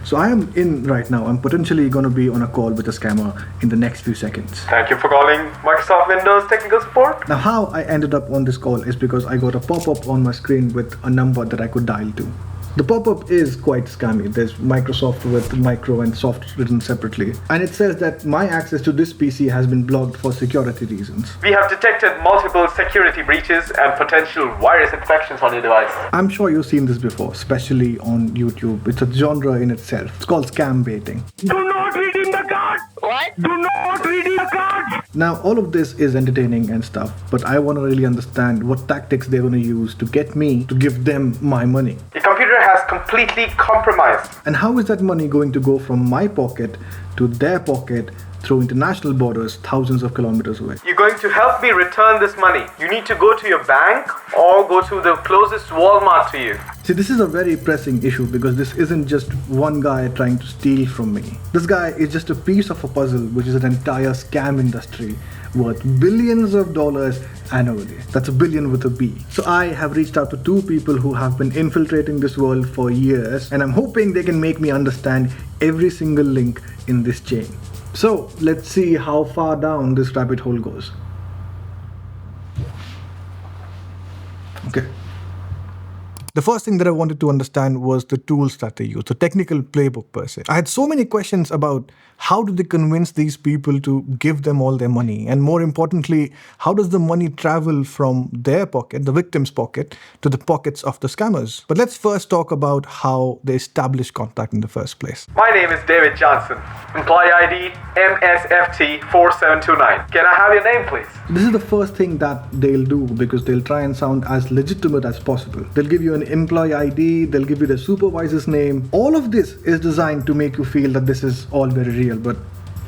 So I am in right now. I'm potentially going to be on a call with a scammer in the next few seconds. Thank you for calling Microsoft Windows Technical Support. Now how I ended up on this call is because I got a pop-up on my screen with a number that I could dial to. The pop-up is quite scammy. There's Microsoft with micro and soft written separately. And it says that my access to this PC has been blocked for security reasons. We have detected multiple security breaches and potential virus infections on your device. I'm sure you've seen this before, especially on YouTube. It's a genre in itself. It's called scam baiting. Do not read in the card! What? Do not read in the card! Now, all of this is entertaining and stuff, but I want to really understand what tactics they're going to use to get me to give them my money. Your computer has completely compromised. And how is that money going to go from my pocket to their pocket through international borders thousands of kilometers away? You're going to help me return this money. You need to go to your bank or go to the closest Walmart to you. See, this is a very pressing issue because this isn't just one guy trying to steal from me. This guy is just a piece of a puzzle, which is an entire scam industry worth billions of dollars annually. That's a billion with a B. So I have reached out to two people who have been infiltrating this world for years, and I'm hoping they can make me understand every single link in this chain. So let's see how far down this rabbit hole goes. Okay. The first thing that I wanted to understand was the tools that they use, the technical playbook per se. I had so many questions about how do they convince these people to give them all their money? And more importantly, how does the money travel from their pocket, the victim's pocket, to the pockets of the scammers? But let's first talk about how they establish contact in the first place. My name is David Johnson. Employee ID MSFT4729. Can I have your name, please? This is the first thing that they'll do because they'll try and sound as legitimate as possible. They'll give you an employee ID, they'll give you the supervisor's name. All of this is designed to make you feel that this is all very real, but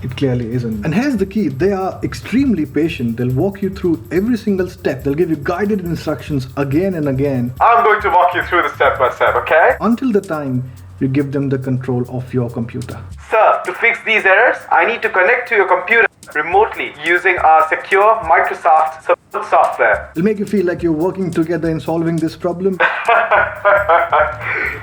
it clearly isn't. And here's the key, they are extremely patient. They'll walk you through every single step. They'll give you guided instructions again and again. I'm going to walk you through the step by step, okay? Until the time you give them the control of your computer. Sir, to fix these errors, I need to connect to your computer remotely using our secure Microsoft support software. It'll make you feel like you're working together in solving this problem.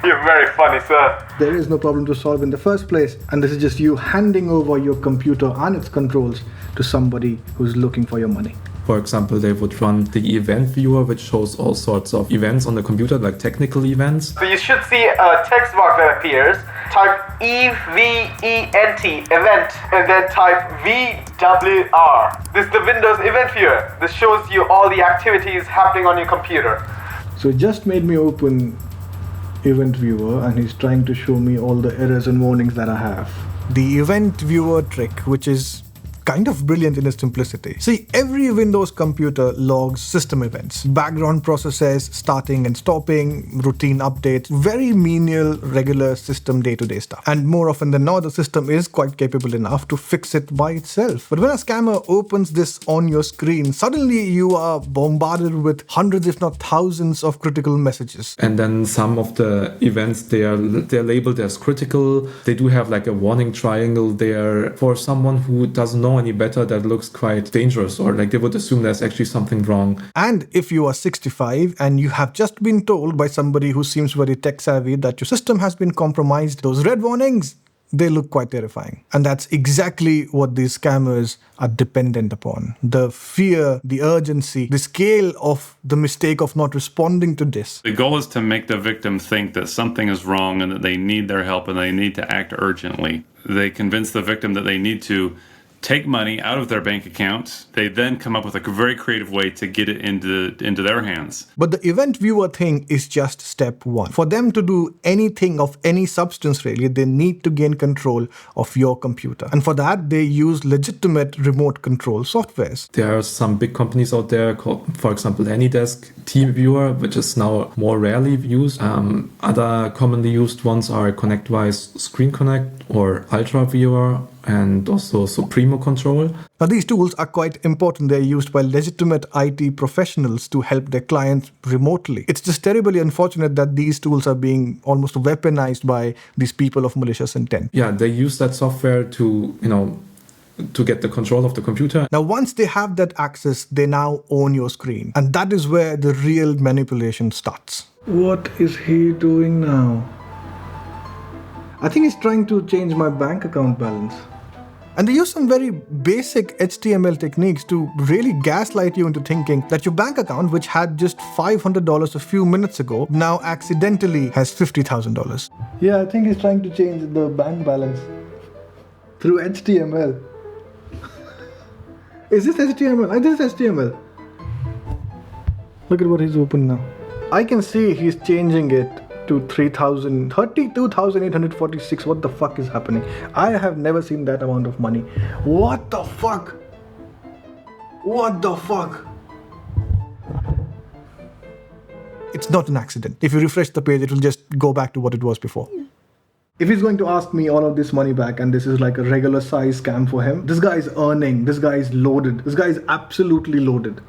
You're very funny, sir. There is no problem to solve in the first place, and this is just you handing over your computer and its controls to somebody who's looking for your money. For example, they would run the event viewer, which shows all sorts of events on the computer, like technical events. So you should see a text box that appears. Type EVENT, event, and then type VWR. This is the Windows event viewer. This shows you all the activities happening on your computer. So it just made me open event viewer, and he's trying to show me all the errors and warnings that I have. The event viewer trick, which is kind of brilliant in its simplicity. See, every Windows computer logs system events, background processes, starting and stopping, routine updates, very menial, regular system day-to-day stuff. And more often than not, the system is quite capable enough to fix it by itself. But when a scammer opens this on your screen, suddenly you are bombarded with hundreds, if not thousands, of critical messages. And then some of the events, they're labeled as critical. They do have like a warning triangle there. For someone who doesn't know any better, that looks quite dangerous, or like they would assume there's actually something wrong. And if you are 65 and you have just been told by somebody who seems very tech savvy that your system has been compromised, those red warnings, they look quite terrifying. And that's exactly what these scammers are dependent upon. The fear, the urgency, the scale of the mistake of not responding to this. The goal is to make the victim think that something is wrong and that they need their help and they need to act urgently. They convince the victim that they need to take money out of their bank account. They then come up with a very creative way to get it into their hands. But the event viewer thing is just step one. For them to do anything of any substance really, they need to gain control of your computer. And for that, they use legitimate remote control softwares. There are some big companies out there called, for example, AnyDesk TeamViewer, which is now more rarely used. Other commonly used ones are ConnectWise Screen Connect or UltraViewer, and also Supremo Control. Now these tools are quite important. They're used by legitimate IT professionals to help their clients remotely. It's just terribly unfortunate that these tools are being almost weaponized by these people of malicious intent. Yeah, they use that software to, to get the control of the computer. Now once they have that access, they now own your screen. And that is where the real manipulation starts. What is he doing now? I think he's trying to change my bank account balance. And they use some very basic HTML techniques to really gaslight you into thinking that your bank account, which had just $500 a few minutes ago, now accidentally has $50,000. Yeah, I think he's trying to change the bank balance through HTML. Is this HTML? This is HTML. Look at what he's opened now. I can see he's changing it to 32,846. What the fuck is happening? I have never seen that amount of money. What the fuck? What the fuck? It's not an accident. If you refresh the page, it will just go back to what it was before. If he's going to ask me all of this money back and this is like a regular size scam for him, this guy is earning, this guy is loaded, this guy is absolutely loaded.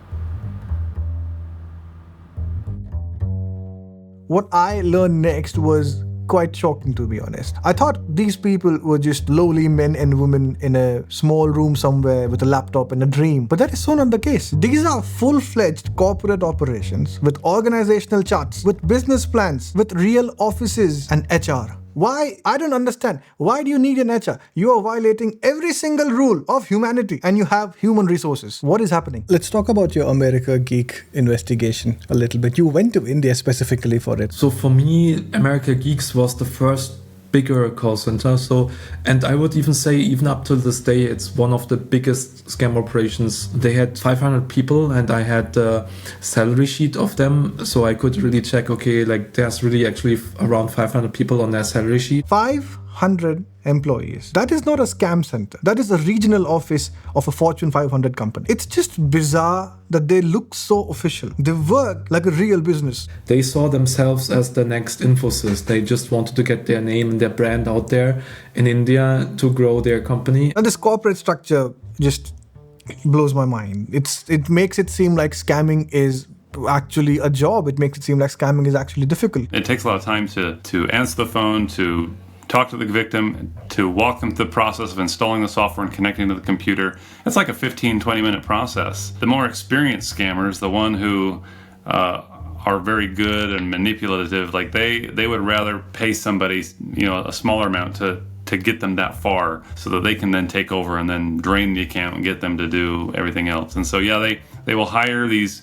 What I learned next was quite shocking, to be honest. I thought these people were just lowly men and women in a small room somewhere with a laptop and a dream. But that is so not the case. These are full-fledged corporate operations with organizational charts, with business plans, with real offices and HR. Why? I don't understand. Why do you need an HR? You are violating every single rule of humanity and you have human resources. What is happening? Let's talk about your America Geek investigation a little bit. You went to India specifically for it. So for me, America Geeks was the first bigger call center. And I would even say, even up to this day, it's one of the biggest scam operations. They had 500 people and I had the salary sheet of them. So I could really check, okay, like there's really actually around 500 people on their salary sheet. 500 employees. That is not a scam center. That is a regional office of a Fortune 500 company. It's just bizarre that they look so official. They work like a real business. They saw themselves as the next Infosys. They just wanted to get their name and their brand out there in India to grow their company. And this corporate structure just blows my mind. It makes it seem like scamming is actually a job. It makes it seem like scamming is actually difficult. It takes a lot of time to answer the phone, to talk to the victim, to walk them through the process of installing the software and connecting to the computer. It's like a 15-20 minute process. The more experienced scammers, the one who are very good and manipulative, like they would rather pay somebody, a smaller amount to get them that far so that they can then take over and then drain the account and get them to do everything else. And so they will hire these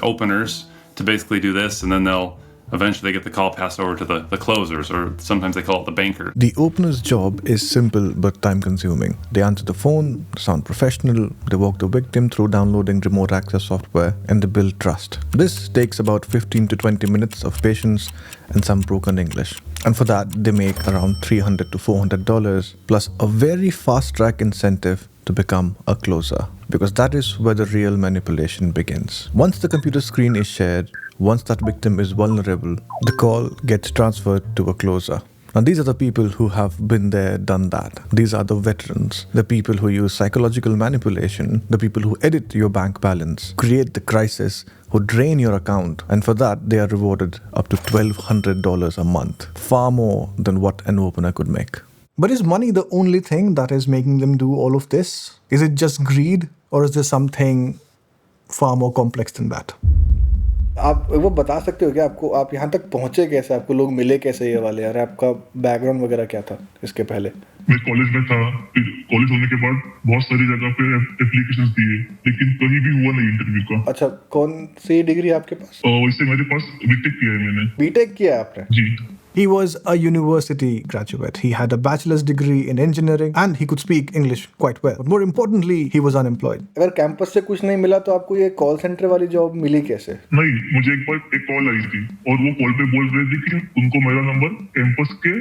openers to basically do this, and then they'll eventually get the call passed over to the closers, or sometimes they call it the banker. The opener's job is simple but time-consuming. They answer the phone, sound professional, they walk the victim through downloading remote access software, and they build trust. This takes about 15 to 20 minutes of patience and some broken English. And for that, they make around $300 to $400 plus a very fast-track incentive to become a closer, because that is where the real manipulation begins. Once the computer screen is shared, once that victim is vulnerable, the call gets transferred to a closer. Now, these are the people who have been there, done that. These are the veterans, the people who use psychological manipulation, the people who edit your bank balance, create the crisis, who drain your account, and for that they are rewarded up to $1,200 a month, far more than what an opener could make. But is money the only thing that is making them do all of this? Is it just greed, or is there something far more complex than that? आप वो बता सकते हो क्या आप यहाँ तक पहुँचे कैसे, आपको लोग मिले कैसे ये वाले, यार आपका बैकग्राउंड वगैरह क्या था इसके पहले? मैं कॉलेज में था, कॉलेज होने के बाद बहुत सारी जगह पे एप्लीकेशंस दिए, लेकिन कहीं भी हुआ नहीं इंटरव्यू का। अच्छा, कौन सी डिग्री आपके पास? वैसे मेरे पास बीटेक किया है मैंने। बीटेक किया आपने? जी। He was a university graduate. He had a bachelor's degree in engineering and he could speak English quite well. But more importantly, he was unemployed. अगर कैंपस से कुछ नहीं मिला तो आपको ये कॉल सेंटर वाली जॉब मिली कैसे? नहीं, मुझे एक बार एक कॉल आई थी और वो कॉल पे बोल रहे थे कि उनको मेरा नंबर कैंपस के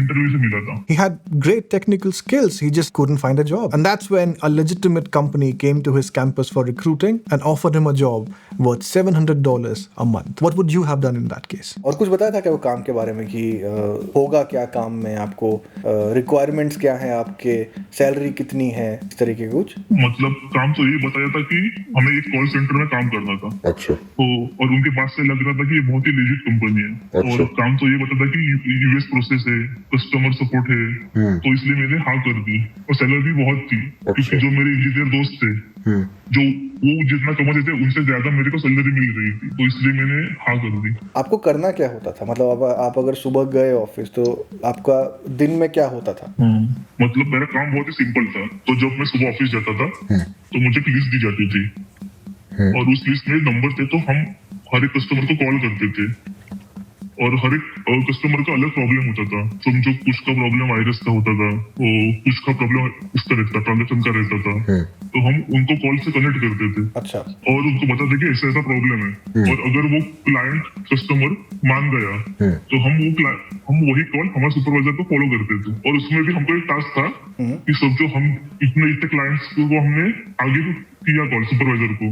इंटरव्यू से मिला था. He had great technical skills. He just couldn't find a job. And that's when a legitimate company came to his campus for recruiting and offered him a job worth $700 a month. What would you have done in that case? और कुछ बताया था क्या वो काम के बारे में कि होगा क्या काम में, आपको रिक्वायरमेंट्स क्या हैं, आपके सैलरी कितनी है, इस तरीके का कुछ? मतलब काम तो ये बताया था कि हमें एक कॉल सेंटर में काम करना था. अच्छा. तो और उनके पास से लग रहा था कि ये बहुत ही लेजिट कंपनी है. अच्छा. और काम तो ये बताता कि यूएस प्रोसेस है, कस्टमर सपोर्ट है, तो इसलिए मैंने हाँ कर दी. और सैलरी भी बहुत थी. अच्छा. क्योंकि जो मेरे इंजीनियर दोस्त थे जो वो जितना कमाते थे उनसे ज्यादा मेरे को सैलरी मिल रही थी, तो इसलिए मैंने हाँ कर दी। आपको करना क्या होता था? मतलब आप अगर सुबह गए ऑफिस तो आपका दिन में क्या होता था? मतलब मेरा काम बहुत ही सिंपल था। तो जब मैं सुबह ऑफिस जाता था तो मुझे एक लिस्ट दी जाती थी और उस लिस्ट में नंबर थे, तो हम हर एक कस्टमर को कॉल करते थे और हर एक कस्टमर का अलग प्रॉब्लम होता था। समझो कुछ का प्रॉब्लम वायरस का होता था, कुछ का प्रॉब्लम उसका रहता था, ट्रांजेक्शन का रहता था, तो हम उनको कॉल से कनेक्ट करते थे। अच्छा। और उनको बताते कि ऐसा ऐसा प्रॉब्लम है, और अगर वो क्लाइंट कस्टमर मान गया तो हम वही कॉल हमारे सुपरवाइजर को फॉलो करते थे। और उसमें भी हमको एक टास्क था कि समझो हम इतने क्लाइंट्स को हमने आगे किया कॉल सुपरवाइजर को,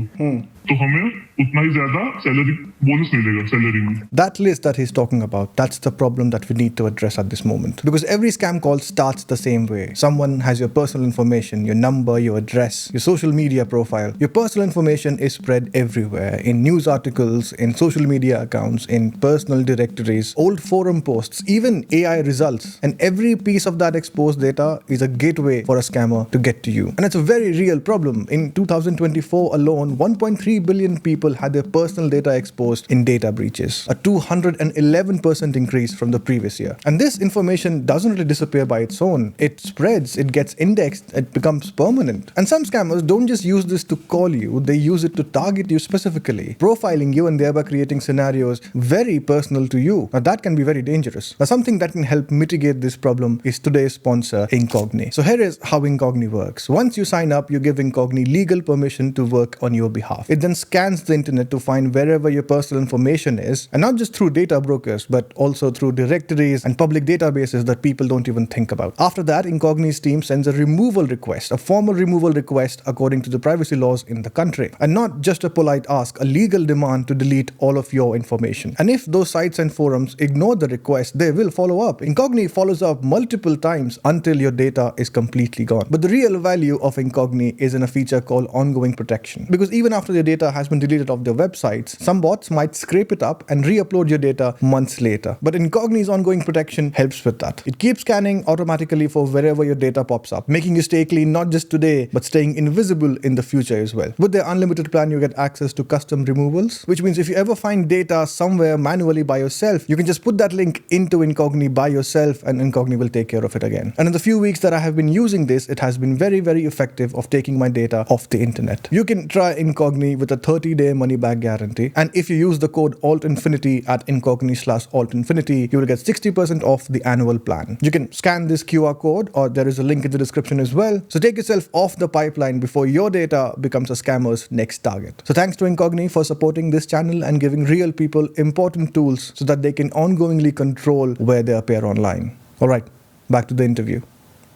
तो हमें उतना ही ज्यादा सैलरी बोनस मिलेगा सैलरी में। That list that he's talking about, that's the problem that we need to address at this moment. Because every scam call starts the same way. Someone has your personal information, your number, your address, your social media profile. Your personal information is spread everywhere, in news articles, in social media accounts, in personal directories, old forum posts, even AI results. And every piece of that exposed data is a gateway for a scammer to get to you. And it's a very real problem. In 2024 alone, 1.3 billion people had their personal data exposed in data breaches, a 211% increase from the previous year. And this information doesn't really disappear by its own. It spreads, it gets indexed, it becomes permanent. And some scammers don't just use this to call you, they use it to target you specifically, profiling you and thereby creating scenarios very personal to you. Now that can be very dangerous. Now something that can help mitigate this problem is today's sponsor, INCOGNI. So here is how INCOGNI works. Once you sign up, you give INCOGNI legal permission to work on your behalf. It then scans the internet to find wherever your personal information is, and not just through data brokers, but also through directories and public databases that people don't even think about. After that, INCOGNI's team sends a removal request, a formal removal request according to the privacy laws in the country, and not just a polite ask, a legal demand to delete all of your information. And if those sites and forums ignore the request, they will follow up. INCOGNI follows up multiple times until your data is completely gone. But the real value of INCOGNI is in a feature called ongoing protection, because even after your data has been deleted off their websites, some bots might scrape it up and re-upload your data months later. But INCOGNI's ongoing protection helps with that. It keeps scanning automatically for wherever your data pops up, making you stay clean not just today, but staying invisible in the future as well. With their unlimited plan, you get access to custom removals, which means if you ever find data somewhere manually by yourself, you can just put that link into INCOGNI by yourself and INCOGNI will take care of it again. And in the few weeks that I have been using this, it has been very, very effective of taking my data off the internet. You can try INCOGNI with a 30-day money-back guarantee. And if you use the code Altinfinity at INCOGNI/Altinfinity, you will get 60% off the annual plan. You can scan this QR code, or there is a link in the description as well. So take yourself off the pipeline before your data becomes a scammer's next target. So thanks to INCOGNI for supporting this channel and giving real people important tools so that they can ongoingly control where they appear online. Alright, back to the interview.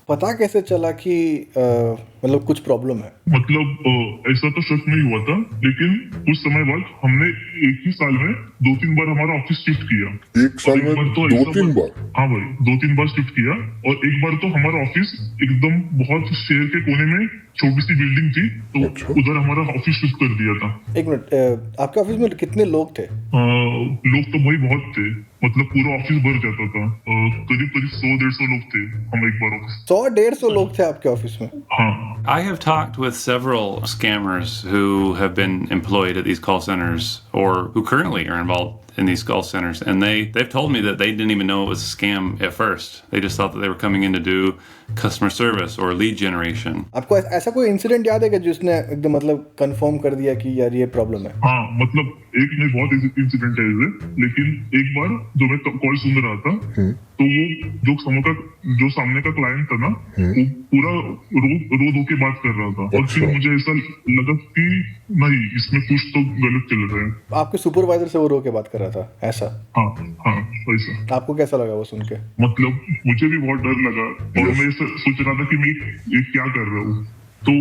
पता कैसे चला कि मतलब कुछ problem है? मतलब ऐसा तो शक नहीं हुआ था, लेकिन कुछ समय बाद हमने एक ही साल में 2-3 बार हमारा ऑफिस शिफ्ट किया। एक साल में 2-3 बार? हाँ भाई, 2-3 बार शिफ्ट किया। और एक बार तो हमारा ऑफिस एकदम बहुत शहर के कोने में छोटी सी बिल्डिंग थी, तो उधर हमारा ऑफिस शिफ्ट कर दिया था। एक मिनट, आपके ऑफिस में कितने लोग थे? लोग तो भाई बहुत थे, मतलब पूरा ऑफिस भर जाता था। करीब 100-150 लोग थे हम एक बार ऑफिस। 100-150 लोग थे आपके ऑफिस में? हाँ। I have talked with several scammers who have been employed at these call centers or who currently are involved in these call centers, and they've told me that they didn't even know it was a scam at first. They just thought that they were coming in to do customer service or lead generation. आपको ऐसा कोई incident याद है कि जिसने एकदम मतलब confirm कर दिया कि यार ये प्रॉब्लम है? हाँ, मतलब एक नहीं बहुत इंसिडेंट है इसे, लेकिन एक बार जो मैं कॉल सुन रहा था, तो वो जो सामने का क्लाइंट था ना, वो पूरा रो धो के बात कर रहा था। और फिर मुझे ऐसा लगा कि नहीं, इसमें कुछ तो गलत चल रहा है। आपके सुपरवाइजर से वो रो के बात कर रहा था ऐसा? हाँ ऐसा। आपको कैसा लगा वो सुन के? मतलब मुझे भी बहुत डर लगा और मैं सोच रहा था कि मैं ये क्या कर रहा हूँ। तो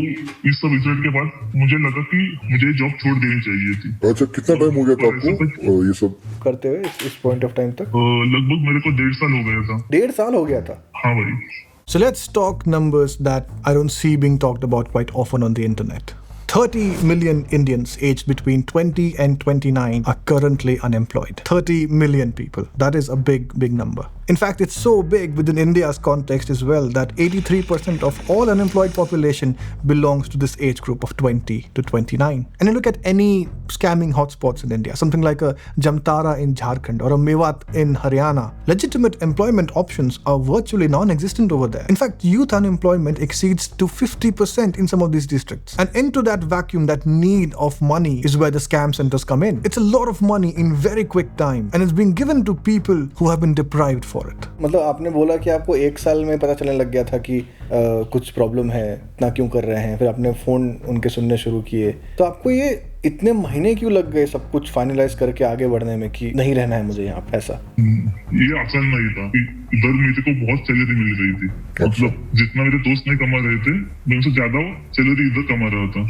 इस सब रिजल्ट के बाद मुझे लगा कि मुझे जॉब छोड़ देनी चाहिए थी। अच्छा, कितना टाइम हो गया था आपको ये सब करते हुए इस पॉइंट ऑफ टाइम तक? लगभग मेरे को 1.5 साल हो गया था। 1.5 साल हो गया था? हाँ भाई। So let's talk numbers that I don't see being talked about quite often on the internet. 30 million Indians aged between 20 and 29 are currently unemployed. 30 million people. That is a big, big number. In fact, it's so big within India's context as well that 83% of all unemployed population belongs to this age group of 20 to 29. And you look at any scamming hotspots in India, something like a Jamtara in Jharkhand or a Mewat in Haryana, legitimate employment options are virtually non-existent over there. In fact, youth unemployment exceeds to 50% in some of these districts. And into that vacuum, that need of money is where the scam centers come in. It's a lot of money in very quick time, and it's being given to people who have been deprived for it. मतलब आपने बोला कि आपको 1 साल में पता चलने लग गया था कि कुछ प्रॉब्लम है, इतना क्यों कर रहे हैं, फिर आपने फ़ोन उनके सुनने शुरू किए, तो आपको ये इतने महीने क्यों लग गए सब कुछ फाइनलाइज करके आगे बढ़ने में कि नहीं रहना है मुझे यहाँ पे ऐसा? ये आसान नहीं था। इधर मेरे को बहुत सैलरी मिल रही थी, मतलब जितना मेरे दोस्त नहीं कमा रहे थे मैं उनसे ज्यादा सैलरी इधर कमा रहा था।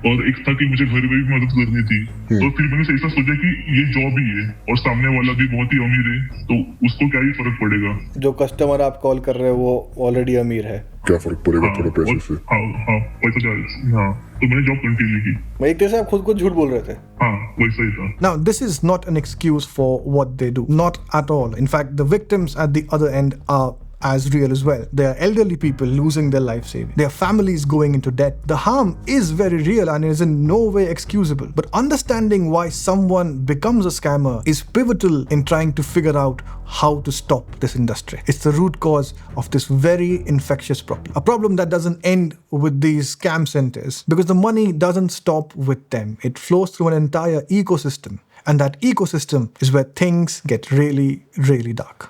और एक था कि मुझे घर में भी मदद करनी थी, तो फिर मैंने ऐसा सोचा कि ये जॉब ही है और सामने वाला भी बहुत ही अमीर है, तो उसको क्या ही फर्क पड़ेगा। जो कस्टमर आप कॉल कर रहे हो वो ऑलरेडी अमीर है, क्या फर्क पड़ेगा थोड़ा पैसे से? हाँ पैसा जाएगा। हाँ, तो मैंने जॉब कंटिन्यू की। मैं एक तरह से आप खुद को झूठ बोल रहे थे। हाँ, वैसा ही था। Now, this is not an excuse for what they do. Not at all. In fact, the victims at the other end are as real as well. They are elderly people losing their life savings. Their families going into debt. The harm is very real and is in no way excusable. But understanding why someone becomes a scammer is pivotal in trying to figure out how to stop this industry. It's the root cause of this very infectious problem. A problem that doesn't end with these scam centers because the money doesn't stop with them. It flows through an entire ecosystem. And that ecosystem is where things get really, really dark.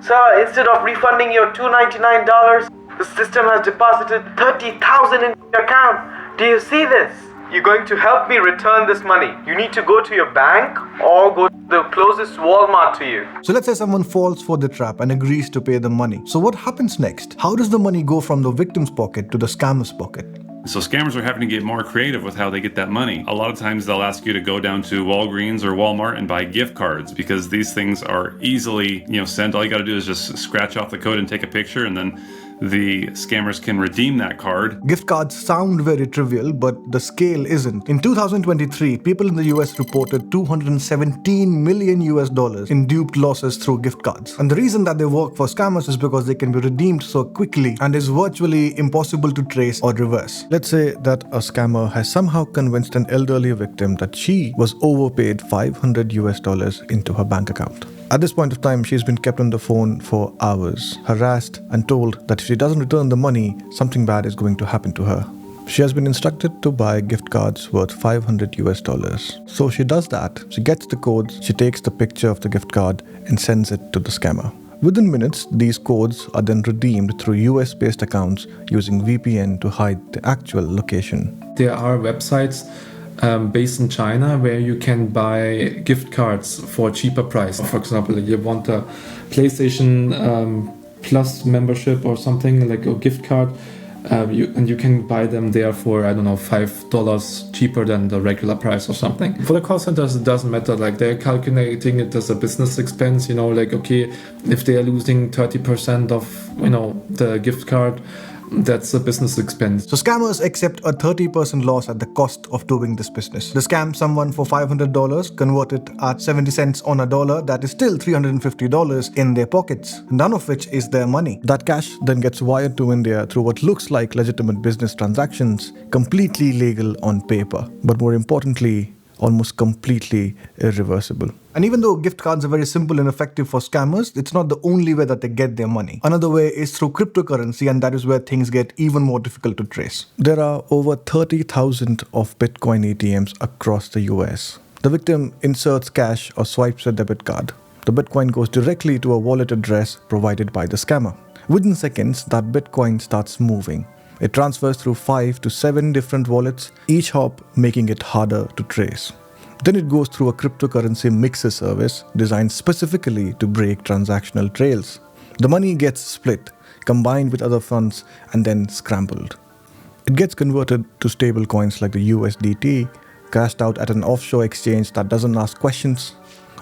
Sir, instead of refunding your $299, the system has deposited $30,000 in your account. Do you see this? You're going to help me return this money. You need to go to your bank or go to the closest Walmart to you. So let's say someone falls for the trap and agrees to pay the money. So what happens next? How does the money go from the victim's pocket to the scammer's pocket? So scammers are having to get more creative with how they get that money. A lot of times they'll ask you to go down to Walgreens or Walmart and buy gift cards because these things are easily, sent. All you got to do is just scratch off the code and take a picture, and then the scammers can redeem that card. Gift cards sound very trivial, but the scale isn't. In 2023, people in the US reported $217 million in duped losses through gift cards. And the reason that they work for scammers is because they can be redeemed so quickly and is virtually impossible to trace or reverse. Let's say that a scammer has somehow convinced an elderly victim that she was overpaid $500 into her bank account. At this point of time, she's been kept on the phone for hours, harassed and told that if she doesn't return the money, something bad is going to happen to her. She has been instructed to buy gift cards worth $500. So she does that. She gets the codes, she takes the picture of the gift card and sends it to the scammer. Within minutes, these codes are then redeemed through US-based accounts using VPN to hide the actual location. There are websites based in China where you can buy gift cards for a cheaper price. For example, you want a PlayStation Plus membership or something, like a gift card, you can buy them there for, $5 cheaper than the regular price or something. For the call centers, it doesn't matter. Like, they're calculating it as a business expense, okay, if they are losing 30% of, the gift card, that's a business expense. So scammers accept a 30% loss at the cost of doing this business. They scam someone for $500, convert it at 70 cents on a dollar, that is still $350 in their pockets, none of which is their money. That cash then gets wired to India through what looks like legitimate business transactions, completely legal on paper, but more importantly, almost completely irreversible. And even though gift cards are very simple and effective for scammers, it's not the only way that they get their money. Another way is through cryptocurrency, and that is where things get even more difficult to trace. There are over 30,000 of Bitcoin ATMs across the US. The victim inserts cash or swipes a debit card. The Bitcoin goes directly to a wallet address provided by the scammer. Within seconds, that Bitcoin starts moving. It transfers through 5 to 7 different wallets, each hop making it harder to trace. Then it goes through a cryptocurrency mixer service designed specifically to break transactional trails. The money gets split, combined with other funds, and then scrambled. It gets converted to stable coins like the USDT, cashed out at an offshore exchange that doesn't ask questions,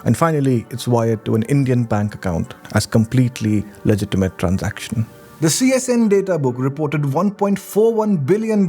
and finally it's wired to an Indian bank account as completely legitimate transaction. The CSN data book reported $1.41 billion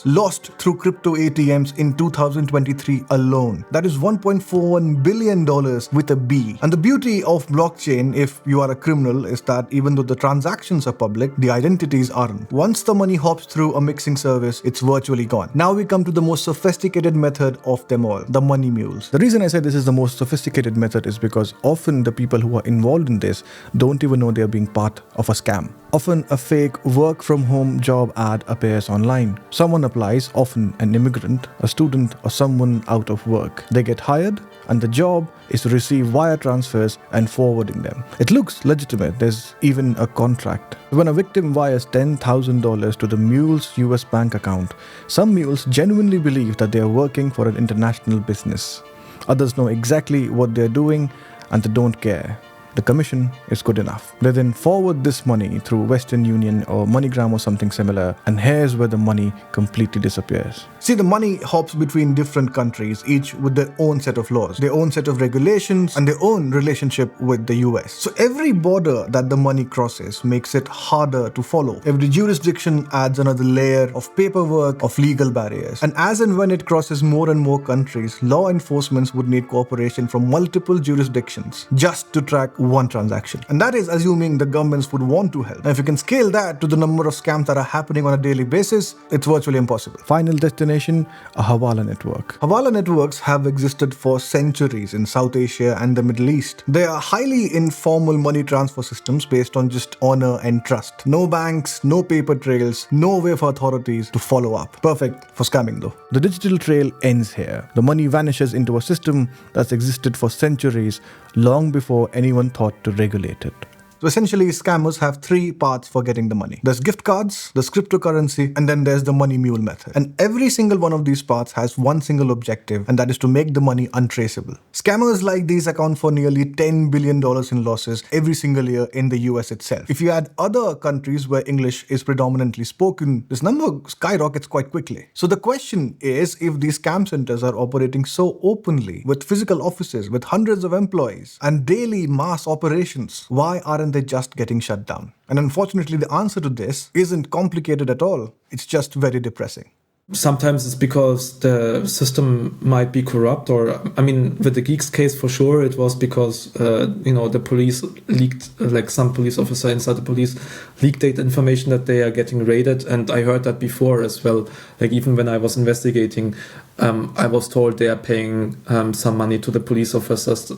lost through crypto ATMs in 2023 alone. That is $1.41 billion with a B. And the beauty of blockchain, if you are a criminal, is that even though the transactions are public, the identities aren't. Once the money hops through a mixing service, it's virtually gone. Now we come to the most sophisticated method of them all, the money mules. The reason I say this is the most sophisticated method is because often the people who are involved in this don't even know they are being part of a scam. Often a fake work from home job ad appears online. Someone applies, often an immigrant, a student, or someone out of work. They get hired, and the job is to receive wire transfers and forwarding them. It looks legitimate. There's even a contract. When a victim wires $10,000 to the mule's US bank account, some mules genuinely believe that they are working for an international business. Others know exactly what they're doing and they don't care. The commission is good enough. They then forward this money through Western Union or MoneyGram or something similar, and here's where the money completely disappears. See, the money hops between different countries, each with their own set of laws, their own set of regulations, and their own relationship with the US. So every border that the money crosses makes it harder to follow. Every jurisdiction adds another layer of paperwork, of legal barriers. And as and when it crosses more and more countries, law enforcement would need cooperation from multiple jurisdictions just to track one transaction. And that is assuming the governments would want to help. And if you can scale that to the number of scams that are happening on a daily basis, it's virtually impossible. Final destination, a Hawala network. Hawala networks have existed for centuries in South Asia and the Middle East. They are highly informal money transfer systems based on just honor and trust. No banks, no paper trails, no way for authorities to follow up. Perfect for scamming though. The digital trail ends here. The money vanishes into a system that's existed for centuries, long before anyone thought to regulate it. So essentially, scammers have three paths for getting the money. There's gift cards, there's cryptocurrency, and then there's the money mule method. And every single one of these paths has one single objective, and that is to make the money untraceable. Scammers like these account for nearly $10 billion in losses every single year in the US itself. If you add other countries where English is predominantly spoken, this number skyrockets quite quickly. So the question is, if these scam centers are operating so openly, with physical offices, with hundreds of employees, and daily mass operations, why aren't they just getting shut down? And unfortunately, the answer to this isn't complicated at all. It's just very depressing. Sometimes it's because the system might be corrupt, or I mean, with the Geeks case for sure, it was because the police leaked, like some police officer inside the police leaked data information that they are getting raided, and I heard that before as well. Like even when I was investigating, I was told they are paying some money to the police officers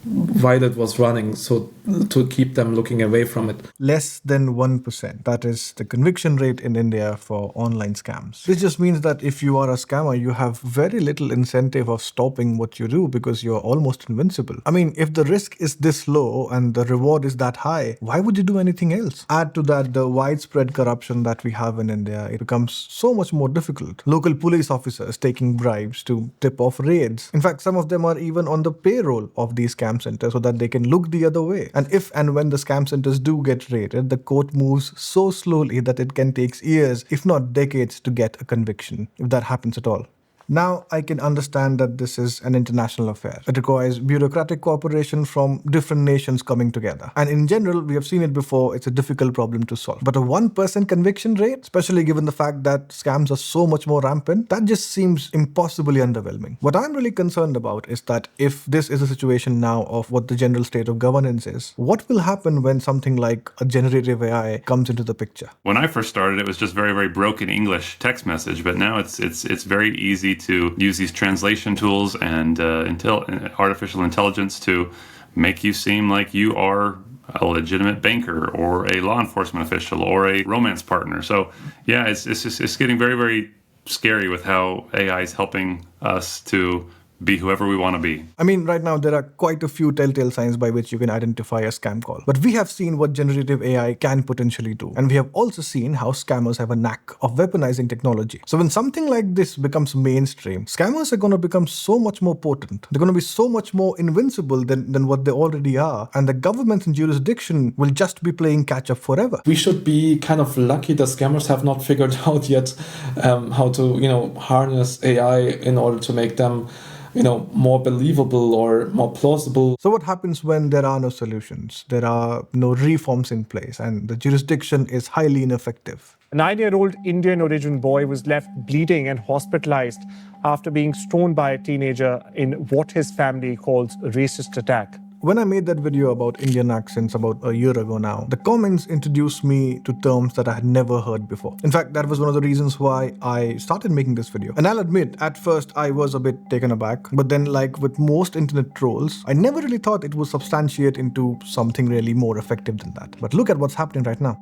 while it was running, so to keep them looking away from it. Less than 1%. That is the conviction rate in India for online scams. This just means that if you are a scammer, you have very little incentive of stopping what you do because you're almost invincible. I mean, if the risk is this low and the reward is that high, why would you do anything else? Add to that the widespread corruption that we have in India, it becomes so much more difficult. Local police officers taking bribes to tip off raids. In fact, some of them are even on the payroll of these scam centers so that they can look the other way. And if and when the scam centers do get raided, the court moves so slowly that it can take years, if not decades, to get a conviction, if that happens at all. Now, I can understand that this is an international affair. It requires bureaucratic cooperation from different nations coming together. And in general, we have seen it before, it's a difficult problem to solve. But a 1% conviction rate, especially given the fact that scams are so much more rampant, that just seems impossibly underwhelming. What I'm really concerned about is that if this is a situation now of what the general state of governance is, what will happen when something like a generative AI comes into the picture? When I first started, it was just very, very broken English text message, but now it's very easy to use these translation tools and artificial intelligence to make you seem like you are a legitimate banker or a law enforcement official or a romance partner. So yeah, it's getting very, very scary with how AI is helping us to be whoever we want to be. I mean, right now there are quite a few telltale signs by which you can identify a scam call. But we have seen what generative AI can potentially do. And we have also seen how scammers have a knack of weaponizing technology. So when something like this becomes mainstream, scammers are going to become so much more potent. They're going to be so much more invincible than what they already are. And the governments and jurisdiction will just be playing catch up forever. We should be kind of lucky that scammers have not figured out yet how to, harness AI in order to make them more believable or more plausible. So what happens when there are no solutions? There are no reforms in place and the jurisdiction is highly ineffective. A 9-year-old Indian origin boy was left bleeding and hospitalized after being stoned by a teenager in what his family calls a racist attack. When I made that video about Indian accents about a year ago now, the comments introduced me to terms that I had never heard before. In fact, that was one of the reasons why I started making this video. And I'll admit, at first I was a bit taken aback, but then like with most internet trolls, I never really thought it would substantiate into something really more effective than that. But look at what's happening right now.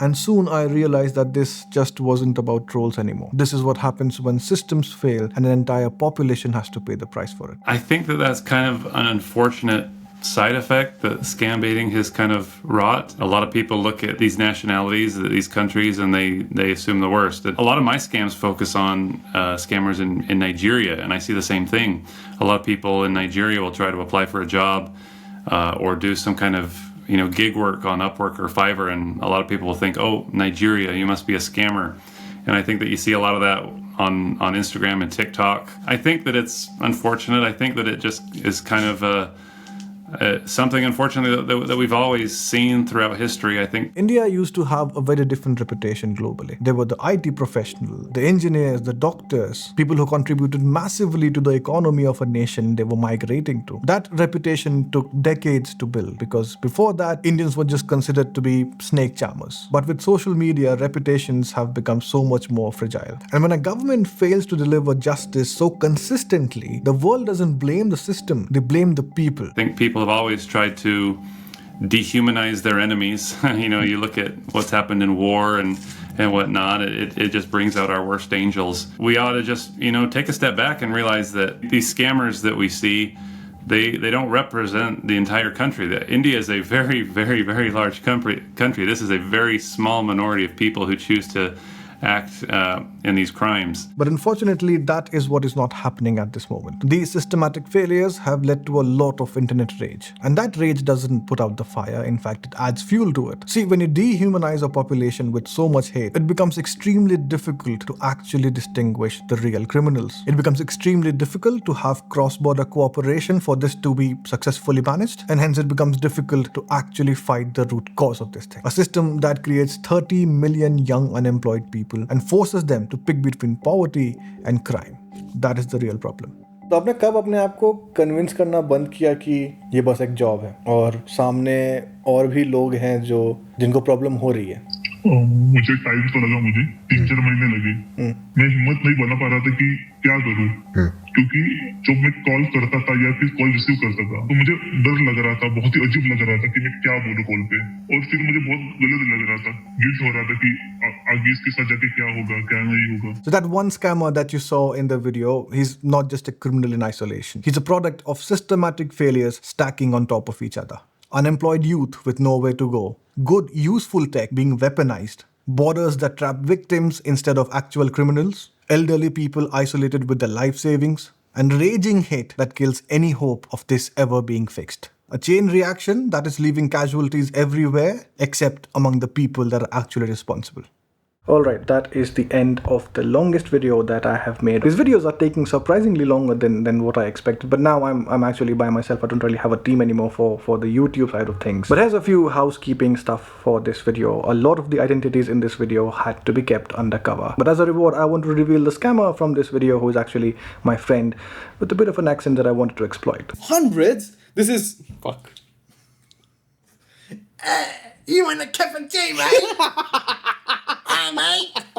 And soon I realized that this just wasn't about trolls anymore. This is what happens when systems fail and an entire population has to pay the price for it. I think that that's kind of an unfortunate side effect that scam baiting has kind of wrought. A lot of people look at these nationalities, these countries, and they assume the worst. A lot of my scams focus on scammers in Nigeria, and I see the same thing. A lot of people in Nigeria will try to apply for a job or do some kind of gig work on Upwork or Fiverr, and a lot of people will think, oh, Nigeria, you must be a scammer. And I think that you see a lot of that on Instagram and TikTok. I think that it's unfortunate. I think that it just is kind of something, unfortunately, that we've always seen throughout history. I think India used to have a very different reputation globally. There were the IT professionals, the engineers, the doctors, people who contributed massively to the economy of a nation they were migrating to. That reputation took decades to build because before that, Indians were just considered to be snake charmers. But with social media, reputations have become so much more fragile. And when a government fails to deliver justice so consistently, the world doesn't blame the system, they blame the people. I think people have always tried to dehumanize their enemies. You look at what's happened in war and whatnot, it just brings out our worst angels. We ought to just, take a step back and realize that these scammers that we see, they don't represent the entire country. That India is a very, very, very large country. This is a very small minority of people who choose to act in these crimes. But unfortunately, that is what is not happening at this moment. These systematic failures have led to a lot of internet rage. And that rage doesn't put out the fire. In fact, it adds fuel to it. See, when you dehumanize a population with so much hate, it becomes extremely difficult to actually distinguish the real criminals. It becomes extremely difficult to have cross-border cooperation for this to be successfully managed. And hence it becomes difficult to actually fight the root cause of this thing. A system that creates 30 million young unemployed people and forces them to pick between poverty and crime. That is the real problem. तो आपने कब अपने आप को convince करना बंद किया कि ये बस एक जॉब है और सामने और भी लोग हैं जिनको प्रॉब्लम हो रही है? मुझे टाइम तो लगा, मुझे 3-4 महीने लगे। मैं हिम्मत नहीं बना पा रहा था कि क्या करूं, क्योंकि जब मैं कॉल करता था या फिर कॉल रिसीव करता था तो मुझे डर लग रहा था, बहुत ही अजीब लग रहा था कि मैं क्या बोलूं कॉल पे, और फिर मुझे बहुत गलत लग रहा था, गिल्ट हो रहा था कि आगे इसके साथ जाके क्या होगा, क्या नहीं होगा. So that one scammer that you saw in the video, he's not just a criminal in isolation. He's a product of systematic failures stacking on top of each other. Unemployed youth with nowhere to go, good useful tech being weaponized, borders that trap victims instead of actual criminals, elderly people isolated with their life savings, and raging hate that kills any hope of this ever being fixed. A chain reaction that is leaving casualties everywhere except among the people that are actually responsible. Alright, that is the end of the longest video that I have made. These videos are taking surprisingly longer than what I expected, but now I'm actually by myself. I don't really have a team anymore for the YouTube side of things. But here's a few housekeeping stuff for this video. A lot of the identities in this video had to be kept undercover. But as a reward, I want to reveal the scammer from this video, who is actually my friend with a bit of an accent that I wanted to exploit. Hundreds? This is... Fuck. You in the cafeteria, right?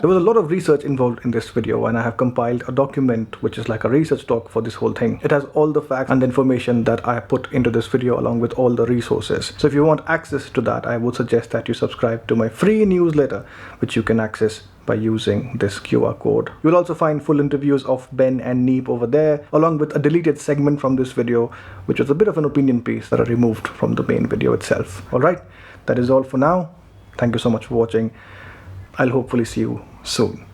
There was a lot of research involved in this video, and I have compiled a document which is like a research doc for this whole thing. It has all the facts and the information that I put into this video along with all the resources. So if you want access to that, I would suggest that you subscribe to my free newsletter, which you can access by using this QR code. You'll also find full interviews of Ben and Neep over there, along with a deleted segment from this video, which was a bit of an opinion piece that I removed from the main video itself. Alright, that is all for now. Thank you so much for watching. I'll hopefully see you soon.